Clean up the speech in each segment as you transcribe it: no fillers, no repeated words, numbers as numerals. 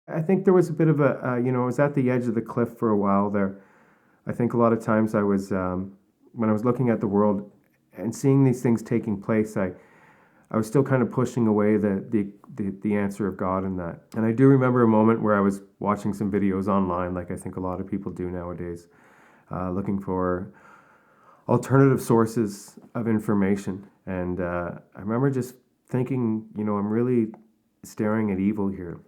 I think there was a bit of I was at the edge of the cliff for a while there. I think a lot of times when I was looking at the world and seeing these things taking place, I was still kind of pushing away the answer of God in that. And I do remember a moment where I was watching some videos online, like I think a lot of people do nowadays, looking for alternative sources of information. And I remember just thinking, I'm really staring at evil here.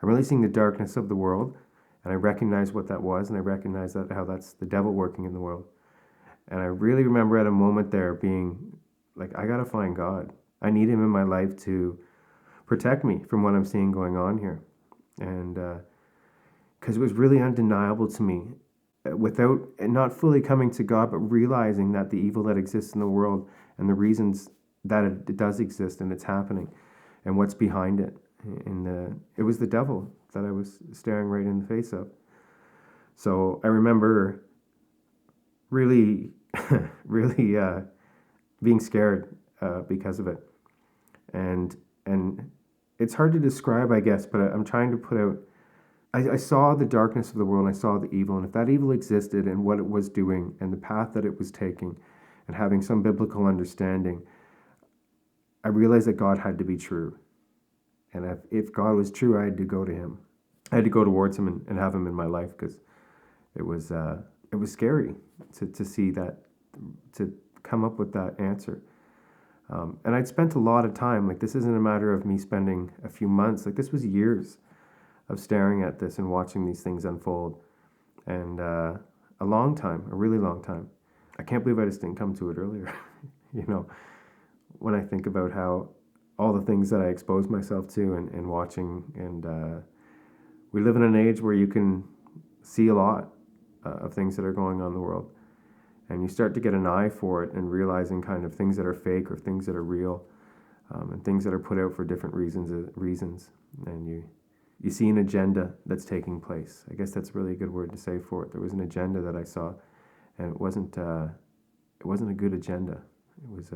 I'm really seeing the darkness of the world, and I recognize what that was, and I recognize that how that's the devil working in the world. And I really remember at a moment there being like, I gotta find God. I need Him in my life to protect me from what I'm seeing going on here, and because it was really undeniable to me, without not fully coming to God, but realizing that the evil that exists in the world and the reasons that it does exist and it's happening, and what's behind it. And it was the devil that I was staring right in the face of. So I remember really, really being scared because of it, and and it's hard to describe, I guess, but I'm trying to put out. I saw the darkness of the world, and I saw the evil, and if that evil existed and what it was doing and the path that it was taking, and having some biblical understanding, I realized that God had to be true. And if God was true, I had to go to Him. I had to go towards Him and have Him in my life because it was uh, it was scary to see that, to come up with that answer. And I'd spent a lot of time. Like, this isn't a matter of me spending a few months. Like, this was years of staring at this and watching these things unfold, and a long time, a really long time. I can't believe I just didn't come to it earlier. you know, when I think about how all the things that I exposed myself to and watching, and we live in an age where you can see a lot of things that are going on in the world, and you start to get an eye for it and realizing kind of things that are fake or things that are real, and things that are put out for different reasons, and you see an agenda that's taking place. I guess that's really a good word to say for it. There was an agenda that I saw, and it wasn't a good agenda. It was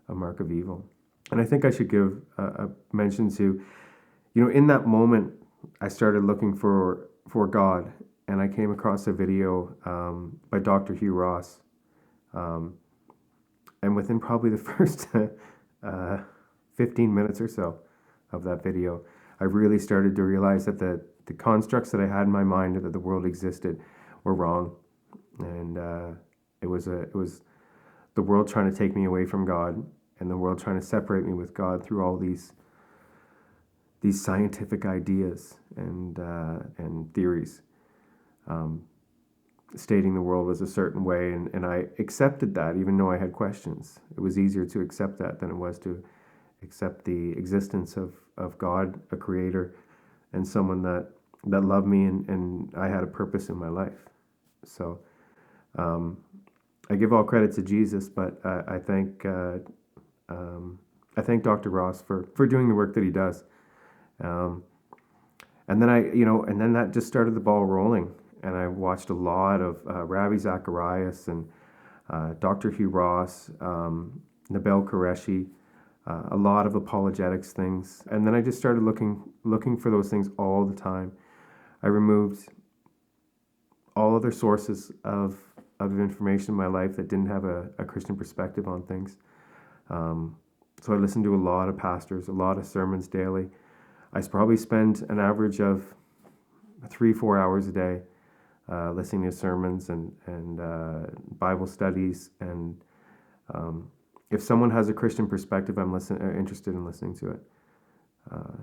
a mark of evil. And I think I should give a mention to, in that moment, I started looking for God, and I came across a video by Dr. Hugh Ross, um, and within probably the first 15 minutes or so of that video, I really started to realize that the constructs that I had in my mind that the world existed were wrong, and it was the world trying to take me away from God, and the world trying to separate me with God through all these scientific ideas and theories, um, stating the world was a certain way, and I accepted that even though I had questions. It was easier to accept that than it was to accept the existence of God, a creator, and someone that loved me, and I had a purpose in my life. So um, I give all credit to Jesus, but um, I thank Dr. Ross for doing the work that he does. Um, and then and then that just started the ball rolling. And I watched a lot of Ravi Zacharias and Dr. Hugh Ross, Nabil Qureshi, a lot of apologetics things. And then I just started looking for those things all the time. I removed all other sources of information in my life that didn't have a Christian perspective on things. Um, so I listened to a lot of pastors, a lot of sermons daily. I probably spend an average of 3-4 hours a day listening to sermons and Bible studies. And if someone has a Christian perspective, I'm interested in listening to it.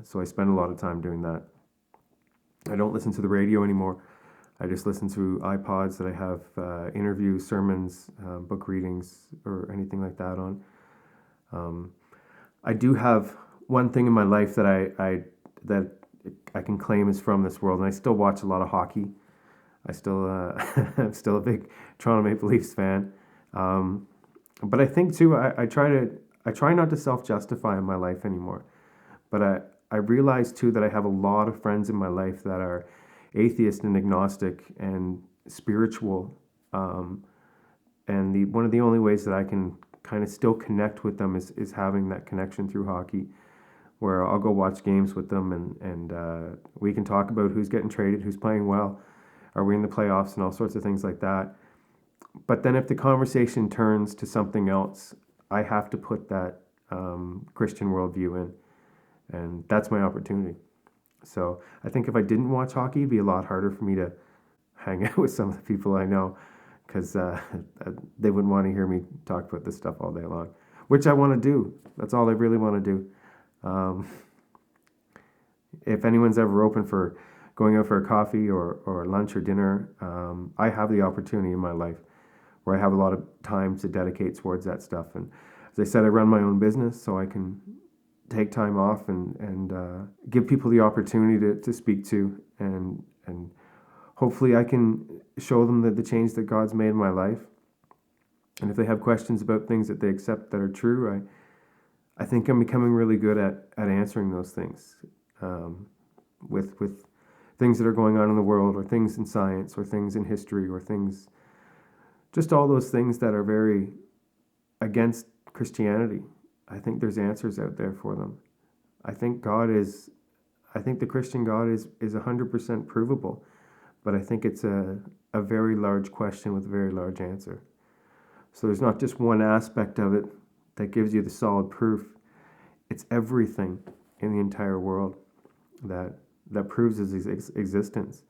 So I spend a lot of time doing that. I don't listen to the radio anymore. I just listen to iPods that I have interviews, sermons, book readings, or anything like that on. Um, I do have one thing in my life that I can claim is from this world, and I still watch a lot of hockey. I still I'm still a big Toronto Maple Leafs fan, um, but I think too I try not to self justify in my life anymore. But I realize too that I have a lot of friends in my life that are atheist and agnostic and spiritual, um, and one of the only ways that I can kind of still connect with them is having that connection through hockey, where I'll go watch games with them, and we can talk about who's getting traded, who's playing well, are we in the playoffs, and all sorts of things like that. But then if the conversation turns to something else, I have to put that Christian worldview in, and that's my opportunity. So I think if I didn't watch hockey, it'd be a lot harder for me to hang out with some of the people I know, because they wouldn't want to hear me talk about this stuff all day long, which I want to do. That's all I really want to do. Um, if anyone's ever open for going out for a coffee or lunch or dinner, I have the opportunity in my life where I have a lot of time to dedicate towards that stuff. And as I said, I run my own business, so I can take time off and give people the opportunity to speak to, and hopefully I can show them the change that God's made in my life. And if they have questions about things that they accept that are true, I think I'm becoming really good at answering those things, with things that are going on in the world, or things in science, or things in history, or things, just all those things that are very against Christianity. I think there's answers out there for them. I think God is, I think the Christian God is 100% provable, but I think it's a very large question with a very large answer. So there's not just one aspect of it that gives you the solid proof. It's everything in the entire world that proves his existence.